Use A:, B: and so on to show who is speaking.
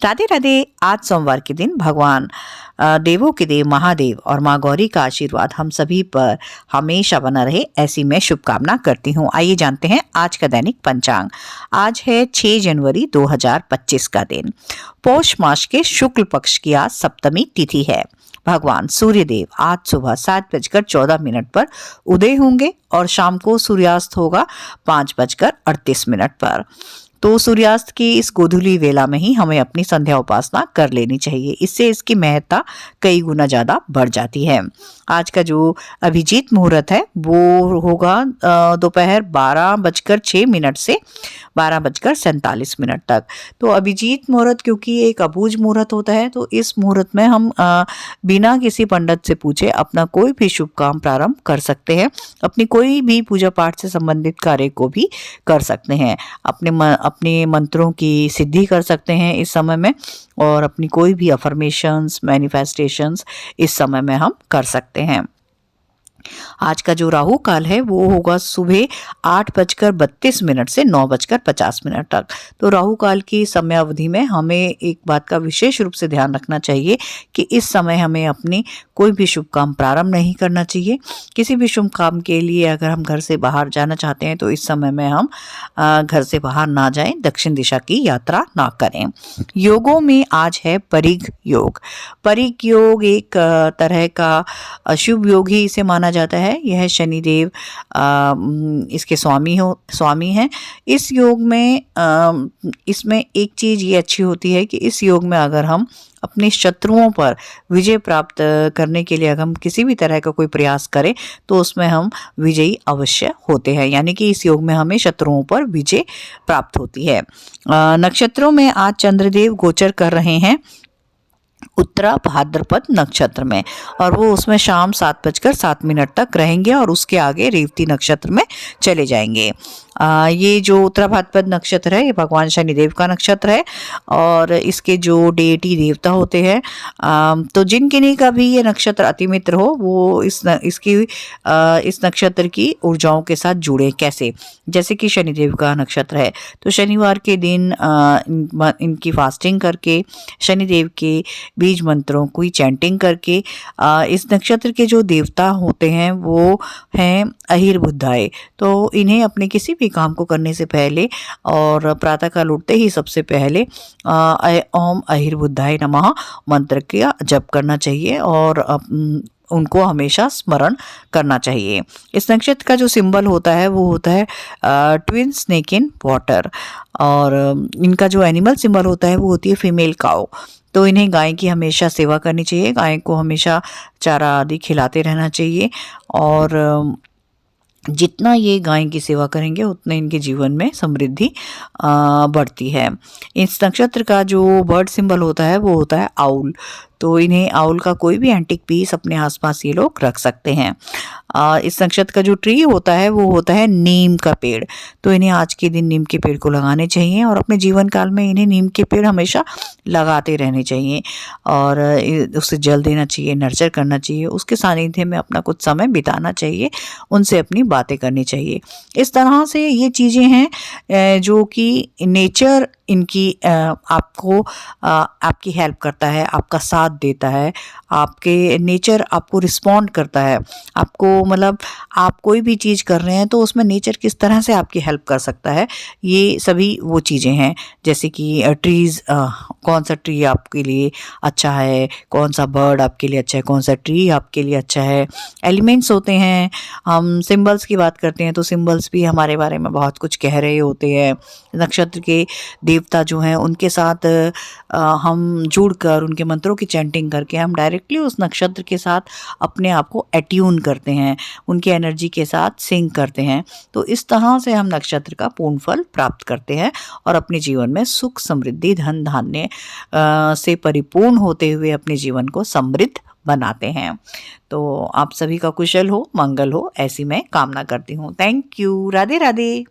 A: राधे राधे। आज सोमवार के दिन भगवान देवों के देव महादेव और माँ गौरी का आशीर्वाद हम सभी पर हमेशा बना रहे, ऐसी मैं शुभकामना करती हूँ। आइए जानते हैं आज का दैनिक पंचांग। आज है 6 जनवरी 2025 का दिन। पौष मास के शुक्ल पक्ष की आज सप्तमी तिथि है। भगवान सूर्यदेव आज सुबह 7:14 पर उदय होंगे और शाम को सूर्यास्त होगा 5:38 पर। तो सूर्यास्त की इस गोधूली वेला में ही हमें अपनी संध्या उपासना कर लेनी चाहिए, इससे इसकी महत्ता कई गुना ज्यादा बढ़ जाती है। आज का जो अभिजीत मुहूर्त है वो होगा दोपहर 12:06 से 12:47 तक। तो अभिजीत मुहूर्त क्योंकि एक अबूझ मुहूर्त होता है, तो इस मुहूर्त में हम बिना किसी पंडित से पूछे अपना कोई भी शुभ काम प्रारंभ कर सकते हैं। अपनी कोई भी पूजा पाठ से संबंधित कार्य को भी कर सकते हैं। अपने मंत्रों की सिद्धि कर सकते हैं इस समय में, और अपनी कोई भी अफर्मेशंस, मैनिफेस्टेशंस इस समय में हम कर सकते हैं। आज का जो राहु काल है वो होगा सुबह 8:32 से 9:50 तक। तो राहु काल की समय अवधि में हमें एक बात का विशेष रूप से ध्यान रखना चाहिए कि इस समय हमें अपनी कोई भी शुभ काम प्रारंभ नहीं करना चाहिए। किसी भी शुभ काम के लिए अगर हम घर से बाहर जाना चाहते हैं तो इस समय में हम घर से बाहर ना जाएं, दक्षिण दिशा की यात्रा ना करें। योगों में आज है परिघ योग। परिघ योग एक तरह का शुभ योग ही इसे माना जाता है। यह शनिदेव इसके स्वामी हैं। इस योग में इसमें एक चीज ये अच्छी होती है कि इस योग में अगर हम अपने शत्रुओं पर विजय प्राप्त करने के लिए अगर हम किसी भी तरह का कोई प्रयास करें तो उसमें हम विजयी अवश्य होते हैं, यानी कि इस योग में हमें शत्रुओं पर विजय प्राप्त होती है। नक्षत्रों में आज चंद्रदेव गोचर कर रहे हैं उत्तरा भाद्रपद नक्षत्र में, और वो उसमें शाम 7:07 तक रहेंगे और उसके आगे रेवती नक्षत्र में चले जाएंगे। ये जो उत्तरा भाद्रपद नक्षत्र है ये भगवान शनिदेव का नक्षत्र है, और इसके जो डेटी देवता होते हैं तो जिन किन्हीं का भी ये नक्षत्र अतिमित्र हो वो इस नक्षत्र की ऊर्जाओं के साथ जुड़े। कैसे? जैसे कि शनिदेव का नक्षत्र है तो शनिवार के दिन इनकी फास्टिंग करके, शनिदेव के बीज मंत्रों की चैंटिंग करके, इस नक्षत्र के जो देवता होते हैं वो हैं अहिर बुधाय। तो इन्हें अपने किसी भी काम को करने से पहले और प्रातःकाल उठते ही सबसे पहले ओम अहिर बुधाय नमः मंत्र का जप करना चाहिए और उनको हमेशा स्मरण करना चाहिए। इस नक्षत्र का जो सिंबल होता है वो होता है ट्विन स्नेक इन वाटर, और इनका जो एनिमल सिंबल होता है वो होती है फीमेल काऊ। तो इन्हें गाय की हमेशा सेवा करनी चाहिए, गाय को हमेशा चारा आदि खिलाते रहना चाहिए, और जितना ये गाय की सेवा करेंगे उतने इनके जीवन में समृद्धि बढ़ती है। इस नक्षत्र का जो बर्ड सिंबल होता है वो होता है आउल। तो इन्हें आउल का कोई भी एंटिक पीस अपने आसपास ये लोग रख सकते हैं। इस नक्षत्र का जो ट्री होता है वो होता है नीम का पेड़। तो इन्हें आज के दिन नीम के पेड़ को लगाने चाहिए और अपने जीवन काल में इन्हें नीम के पेड़ हमेशा लगाते रहने चाहिए, और उसे जल देना चाहिए, नर्चर करना चाहिए, उसके सानिध्य में अपना कुछ समय बिताना चाहिए, उनसे अपनी बातें करनी चाहिए। इस तरह से ये चीज़ें हैं जो कि नेचर इनकी आपको आपकी हेल्प करता है, आपका साथ देता है, आपके नेचर आपको रिस्पॉन्ड करता है। आपको मतलब आप कोई भी चीज़ कर रहे हैं तो उसमें नेचर किस तरह से आपकी हेल्प कर सकता है, ये सभी वो चीज़ें हैं। जैसे कि ट्रीज़, कौन सा ट्री आपके लिए अच्छा है, कौन सा बर्ड आपके लिए अच्छा है, कौन सा ट्री आपके लिए अच्छा है। एलिमेंट्स होते हैं, हम सिंबल्स की बात करते हैं तो सिंबल्स भी हमारे बारे में बहुत कुछ कह रहे होते हैं। नक्षत्र के देवता जो हैं उनके साथ हम जुड़कर उनके मंत्रों की चैंटिंग करके हम डायरेक्टली उस नक्षत्र के साथ अपने आप को एट्यून करते हैं, उनकी एनर्जी के साथ सिंक करते हैं। तो इस तरह से हम नक्षत्र का पूर्ण फल प्राप्त करते हैं और अपने जीवन में सुख, समृद्धि, धन धान्य से परिपूर्ण होते हुए अपने जीवन को समृद्ध बनाते हैं। तो आप सभी का कुशल हो, मंगल हो, ऐसी मैं कामना करती हूँ। Thank you. राधे राधे।